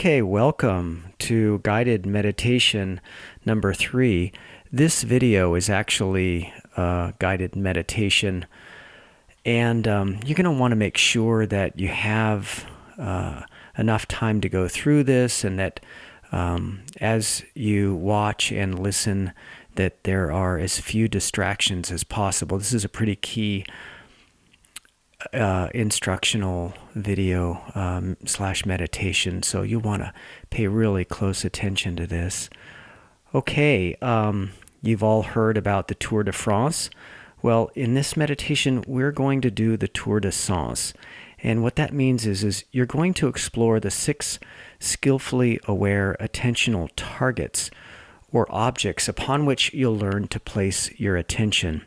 Okay, welcome to guided meditation number 3. This video is actually guided meditation, and you're going to want to make sure that you have enough time to go through this, and that as you watch and listen, that there are as few distractions as possible. This is a pretty key instructional video / meditation, so you want to pay really close attention to this. Okay, you've all heard about the Tour de France. Well, in this meditation, we're going to do the Tour de Sens. And what that means is you're going to explore the 6 skillfully aware attentional targets or objects upon which you'll learn to place your attention.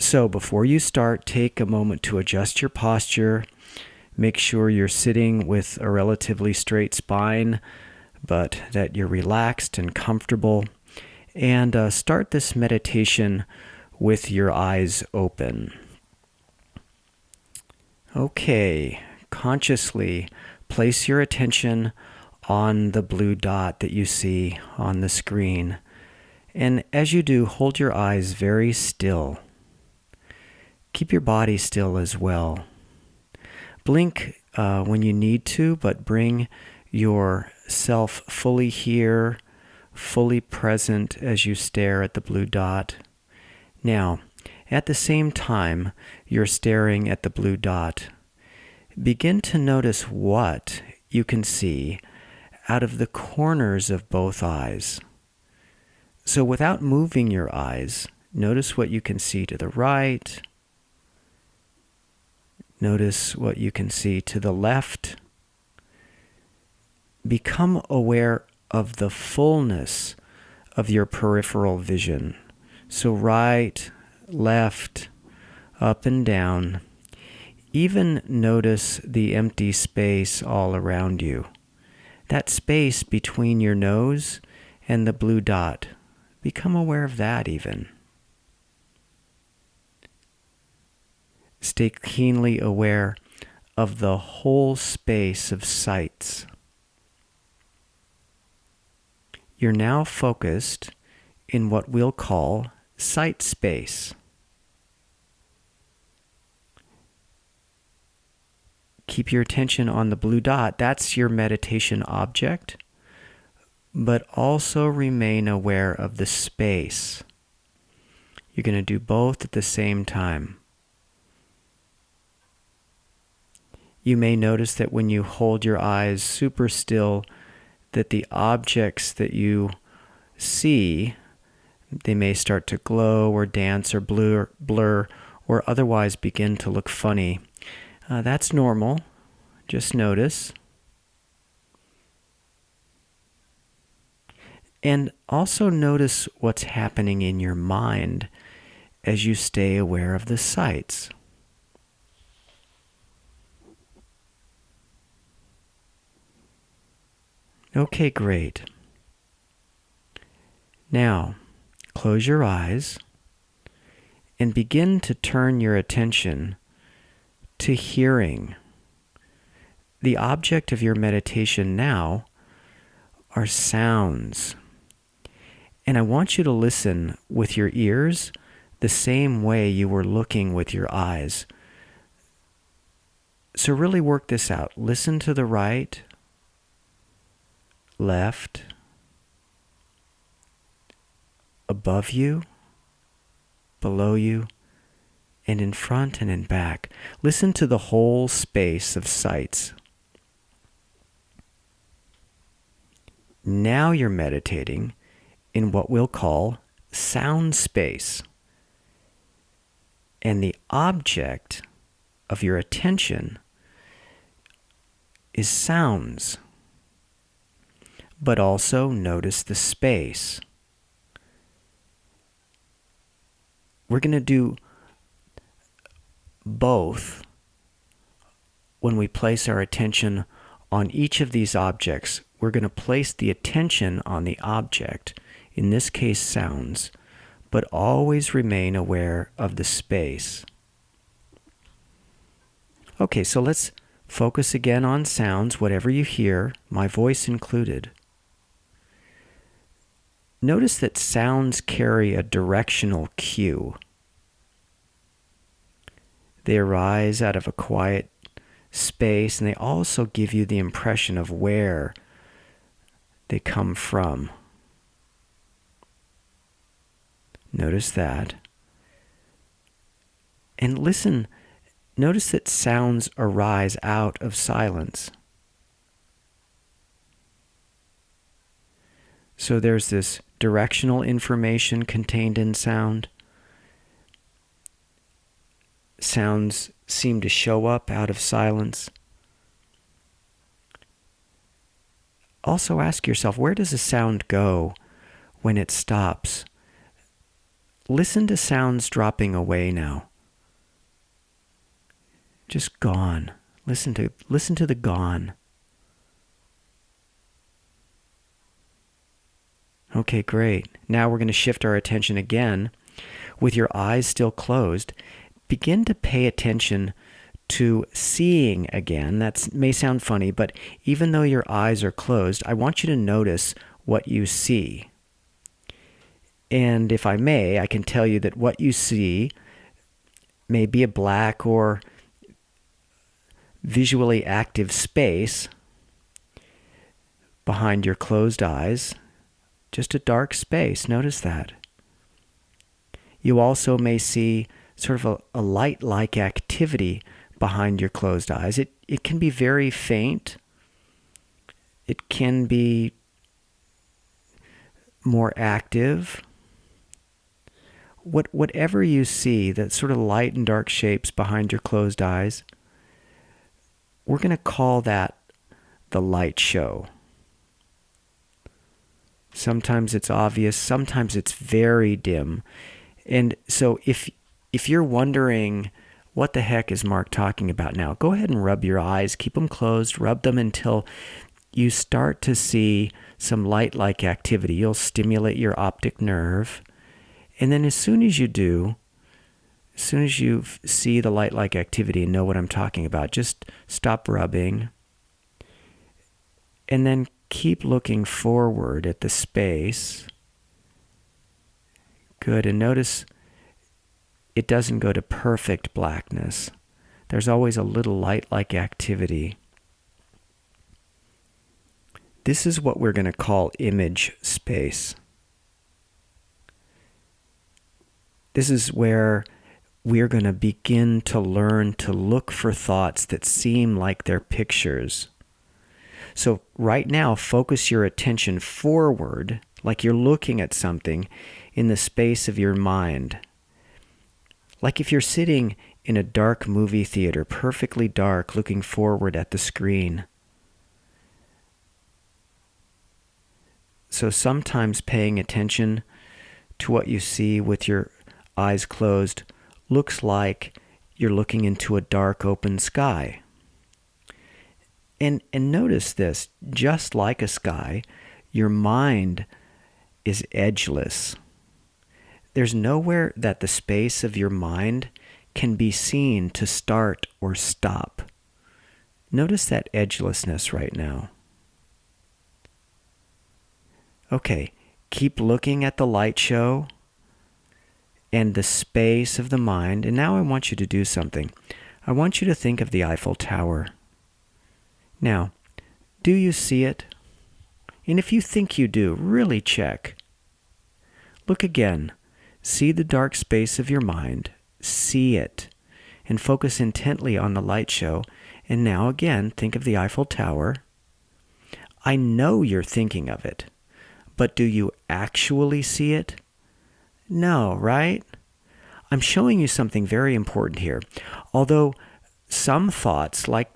So before you start, take a moment to adjust your posture. Make sure you're sitting with a relatively straight spine, but that you're relaxed and comfortable. And start this meditation with your eyes open. Okay, consciously place your attention on the blue dot that you see on the screen. And as you do, hold your eyes very still. Keep your body still as well. Blink when you need to, but bring yourself fully here, fully present as you stare at the blue dot. Now, at the same time you're staring at the blue dot, begin to notice what you can see out of the corners of both eyes. So without moving your eyes, notice what you can see to the right. Notice what you can see to the left. Become aware of the fullness of your peripheral vision. So right, left, up and down. Even notice the empty space all around you. That space between your nose and the blue dot. Become aware of that even. Stay keenly aware of the whole space of sights. You're now focused in what we'll call sight space. Keep your attention on the blue dot. That's your meditation object, but also remain aware of the space. You're going to do both at the same time. You may notice that when you hold your eyes super still, that the objects that you see, they may start to glow or dance or blur or otherwise begin to look funny. That's normal. Just notice. And also notice what's happening in your mind as you stay aware of the sights. Okay, great. Now, close your eyes and begin to turn your attention to hearing. The object of your meditation now are sounds. And I want you to listen with your ears the same way you were looking with your eyes. So really work this out. Listen to the right, left, above you, below you, and in front and in back. Listen to the whole space of sights. Now you're meditating in what we'll call sound space. And the object of your attention is sounds. But also notice the space. We're going to do both when we place our attention on each of these objects. We're going to place the attention on the object, in this case sounds, but always remain aware of the space. Okay, so let's Focus again on sounds, whatever you hear, my voice included. Notice that sounds carry a directional cue. They arise out of a quiet space, and they also give you the impression of where they come from. Notice that. And listen, notice that sounds arise out of silence. So there's this directional information contained in sound. Sounds seem to show up out of silence. Also ask yourself, where does a sound go when it stops? Listen to sounds dropping away now. Just gone. Listen to the gone. Okay, great. Now we're going to shift our attention again. With your eyes still closed, begin to pay attention to seeing again. That may sound funny, but even though your eyes are closed, I want you to notice what you see. And if I may, I can tell you that what you see may be a black or visually active space behind your closed eyes. Just a dark space. Notice that. You also may see sort of a light-like activity behind your closed eyes. It can be very faint. It can be more active. Whatever you see, that sort of light and dark shapes behind your closed eyes, we're going to call that the light show. Sometimes it's obvious, sometimes it's very dim. And so if you're wondering, what the heck is Mark talking about now? Go ahead and rub your eyes, keep them closed, rub them until you start to see some light-like activity. You'll stimulate your optic nerve. And then as soon as you do, as soon as you see the light-like activity and know what I'm talking about, just stop rubbing. And then keep looking forward at the space. Good. And notice it doesn't go to perfect blackness. There's always a little light-like activity. This is what we're going to call image space. This is where we're going to begin to learn to look for thoughts that seem like they're pictures. So right now, focus your attention forward, like you're looking at something in the space of your mind. Like if you're sitting in a dark movie theater, perfectly dark, looking forward at the screen. So sometimes paying attention to what you see with your eyes closed looks like you're looking into a dark open sky. And notice this, just like a sky, your mind is edgeless. There's nowhere that the space of your mind can be seen to start or stop. Notice that edgelessness right now. Okay, keep looking at the light show and the space of the mind. And now I want you to do something. I want you to think of the Eiffel Tower. Now, do you see it? And if you think you do, really check. Look again. See the dark space of your mind. See it. And focus intently on the light show. And now again, think of the Eiffel Tower. I know you're thinking of it. But do you actually see it? No, right? I'm showing you something very important here. Although some thoughts, like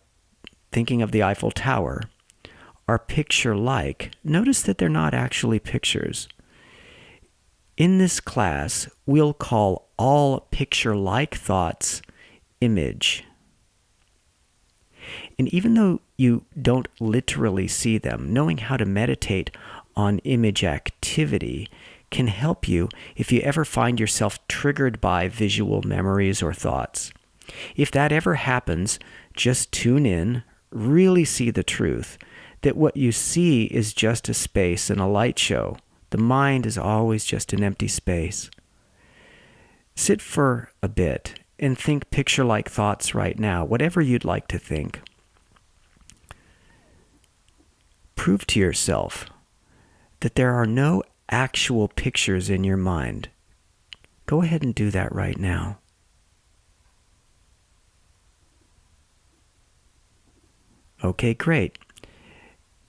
thinking of the Eiffel Tower, are picture-like, notice that they're not actually pictures. In this class, we'll call all picture-like thoughts image. And even though you don't literally see them, knowing how to meditate on image activity can help you if you ever find yourself triggered by visual memories or thoughts. If that ever happens, just tune in, really see the truth, that what you see is just a space and a light show. The mind is always just an empty space. Sit for a bit and think picture-like thoughts right now, whatever you'd like to think. Prove to yourself that there are no actual pictures in your mind. Go ahead and do that right now. Okay, great.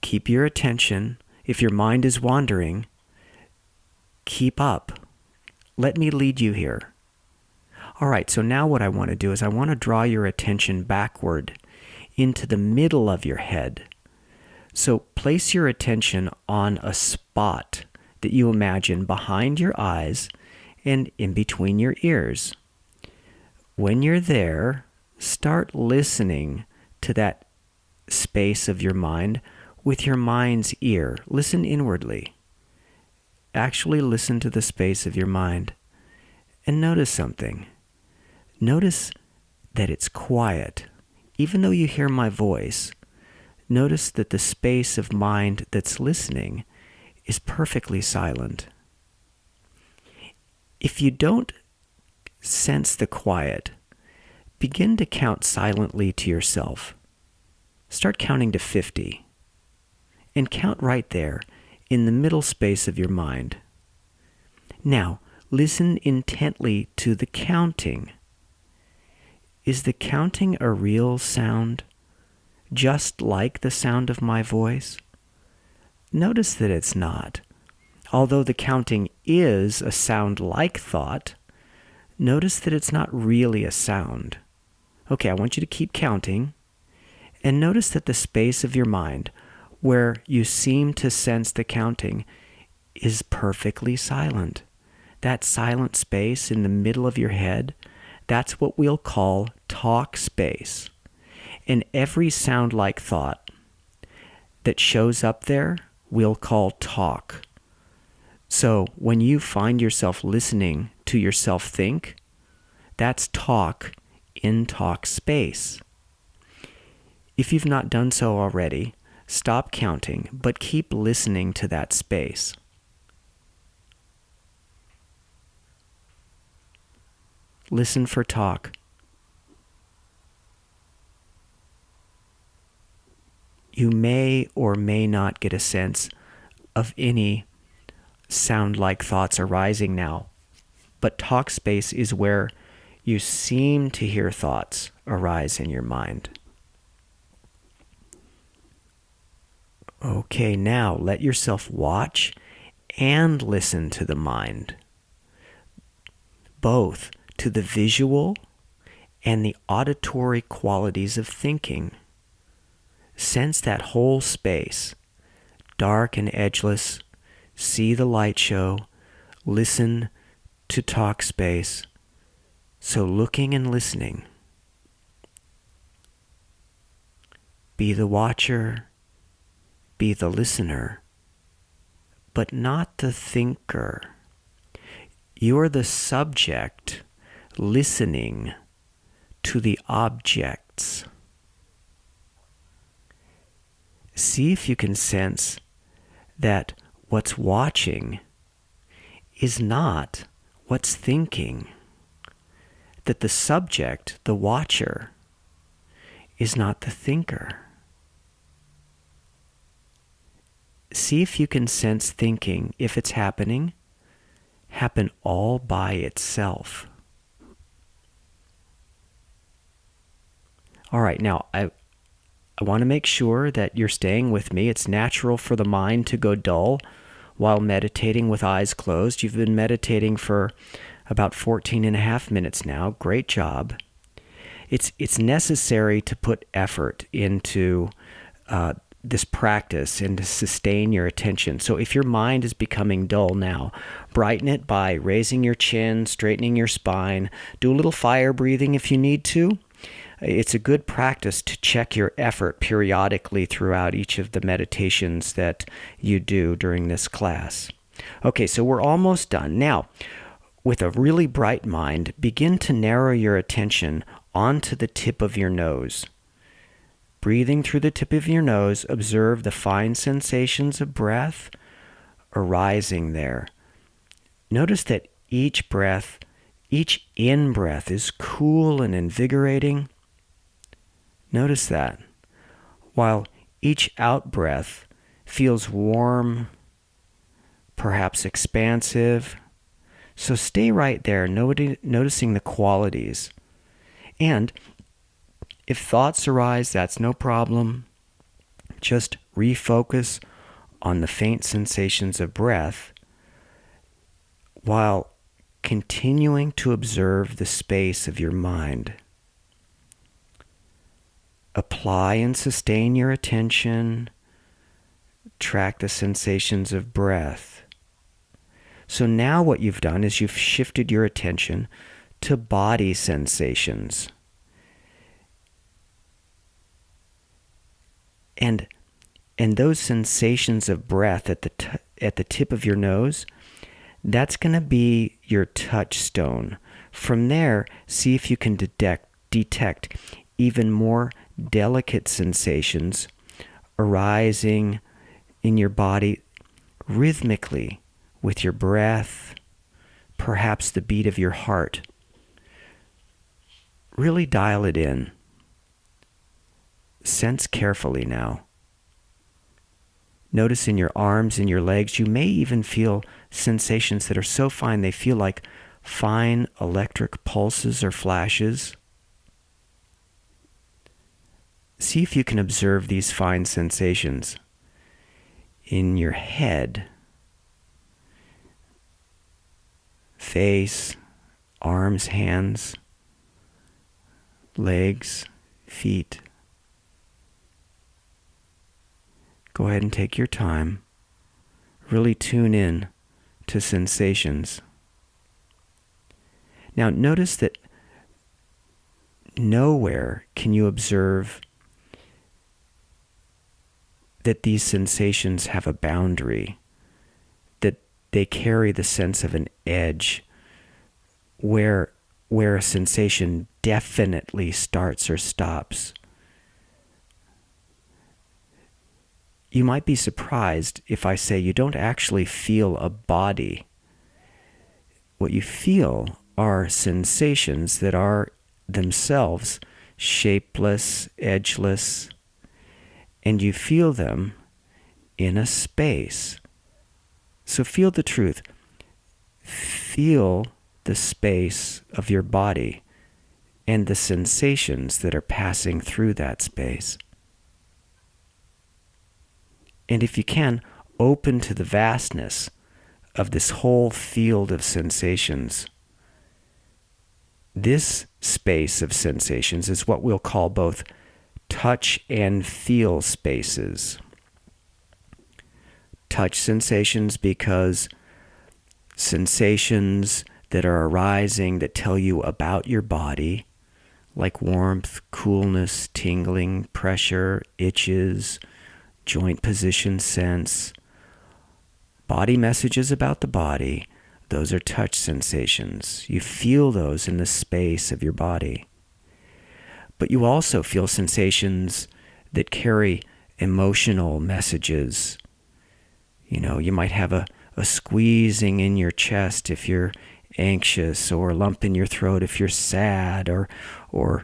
Keep your attention. If your mind is wandering, keep up. Let me lead you here. All right, so now what I want to do is I want to draw your attention backward into the middle of your head. So place your attention on a spot that you imagine behind your eyes and in between your ears. When you're there, start listening to that space of your mind with your mind's ear. Listen inwardly. Actually listen to the space of your mind and notice something. Notice that it's quiet. Even though you hear my voice, notice that the space of mind that's listening is perfectly silent. If you don't sense the quiet, begin to count silently to yourself. Start counting to 50 and count right there in the middle space of your mind. Now, listen intently to the counting. Is the counting a real sound, just like the sound of my voice? Notice that it's not. Although the counting is a sound-like thought, notice that it's not really a sound. Okay, I want you to keep counting. And notice that the space of your mind, where you seem to sense the counting, is perfectly silent. That silent space in the middle of your head, that's what we'll call talk space. And every sound-like thought that shows up there, we'll call talk. So when you find yourself listening to yourself think, that's talk in talk space. If you've not done so already, stop counting, but keep listening to that space. Listen for talk. You may or may not get a sense of any sound-like thoughts arising now, but talk space is where you seem to hear thoughts arise in your mind. Okay, now let yourself watch and listen to the mind, both to the visual and the auditory qualities of thinking. Sense that whole space, dark and edgeless. See the light show. Listen to talk space. So looking and listening. Be the watcher. Be the listener, but not the thinker. You're the subject listening to the objects. See if you can sense that what's watching is not what's thinking, that the subject, the watcher, is not the thinker. See if you can sense thinking, if it's happening, happen all by itself. All right, now I want to make sure that you're staying with me. It's natural for the mind to go dull while meditating with eyes closed. You've been meditating for about 14 and a half minutes now. Great job. It's necessary to put effort into this practice and to sustain your attention. So if your mind is becoming dull now, brighten it by raising your chin, straightening your spine, do a little fire breathing if you need to. It's a good practice to check your effort periodically throughout each of the meditations that you do during this class. Okay, so we're almost done. Now, with a really bright mind, begin to narrow your attention onto the tip of your nose. Breathing through the tip of your nose, observe the fine sensations of breath arising there. Notice that each in-breath is cool and invigorating. Notice that. While each out-breath feels warm, perhaps expansive. So stay right there, noticing the qualities. And if thoughts arise, that's no problem. Just refocus on the faint sensations of breath while continuing to observe the space of your mind. Apply and sustain your attention. Track the sensations of breath. So now what you've done is you've shifted your attention to body sensations. And those sensations of breath at the tip of your nose, that's going to be your touchstone. From there, see if you can detect even more delicate sensations arising in your body rhythmically with your breath, perhaps the beat of your heart. Really dial it in. Sense carefully now. Notice in your arms and your legs, you may even feel sensations that are so fine they feel like fine electric pulses or flashes. See if you can observe these fine sensations in your head, face, arms, hands, legs, feet. Go ahead and take your time. Really tune in to sensations. Now notice that nowhere can you observe that these sensations have a boundary, that they carry the sense of an edge where a sensation definitely starts or stops. You might be surprised if I say you don't actually feel a body. What you feel are sensations that are themselves shapeless, edgeless, and you feel them in a space. So feel the truth. Feel the space of your body and the sensations that are passing through that space. And if you can, open to the vastness of this whole field of sensations. This space of sensations is what we'll call both touch and feel spaces. Touch sensations because sensations that are arising that tell you about your body, like warmth, coolness, tingling, pressure, itches, joint position sense, body messages about the body, those are touch sensations. You feel those in the space of your body. But you also feel sensations that carry emotional messages. You know, you might have a squeezing in your chest if you're anxious, or a lump in your throat if you're sad, or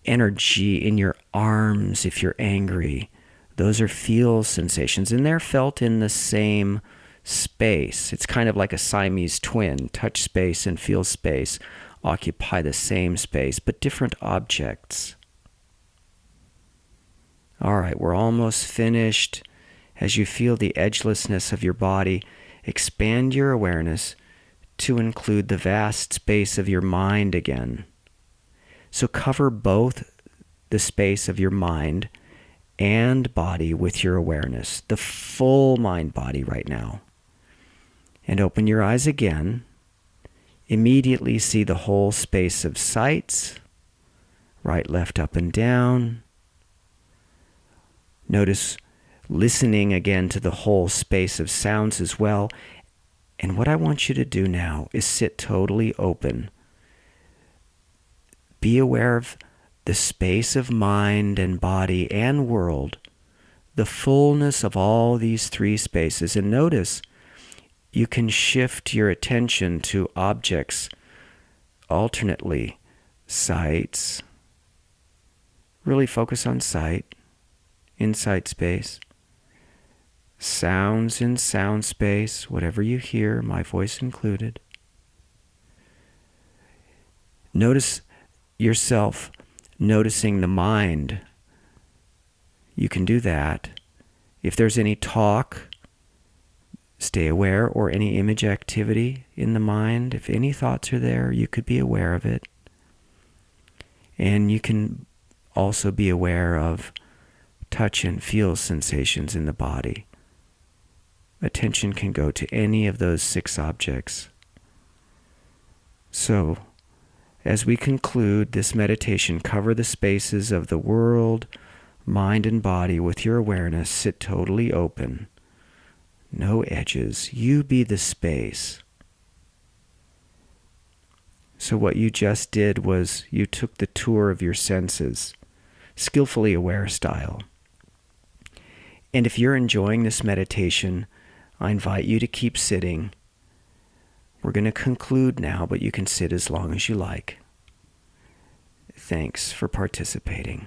energy in your arms if you're angry. Those are feel sensations, and they're felt in the same space. It's kind of like a Siamese twin. Touch space and feel space occupy the same space, but different objects. All right, we're almost finished. As you feel the edgelessness of your body, expand your awareness to include the vast space of your mind again. So cover both the space of your mind and body with your awareness, the full mind-body right now. And open your eyes again. Immediately see the whole space of sights, right, left, up, and down. Notice listening again to the whole space of sounds as well. And what I want you to do now is sit totally open. Be aware of the space of mind and body and world, the fullness of all these three spaces. And notice you can shift your attention to objects alternately. Sights. Really focus on sight, inside space. Sounds in sound space, whatever you hear, my voice included. Notice yourself noticing the mind. You can do that. If there's any talk, stay aware, or any image activity in the mind. If any thoughts are there, you could be aware of it. And you can also be aware of touch and feel sensations in the body. Attention can go to any of those 6 objects. So, as we conclude this meditation, cover the spaces of the world, mind, and body with your awareness. Sit totally open. No edges. You be the space. So what you just did was you took the tour of your senses, skillfully aware style. And if you're enjoying this meditation, I invite you to keep sitting. We're going to conclude now, but you can sit as long as you like. Thanks for participating.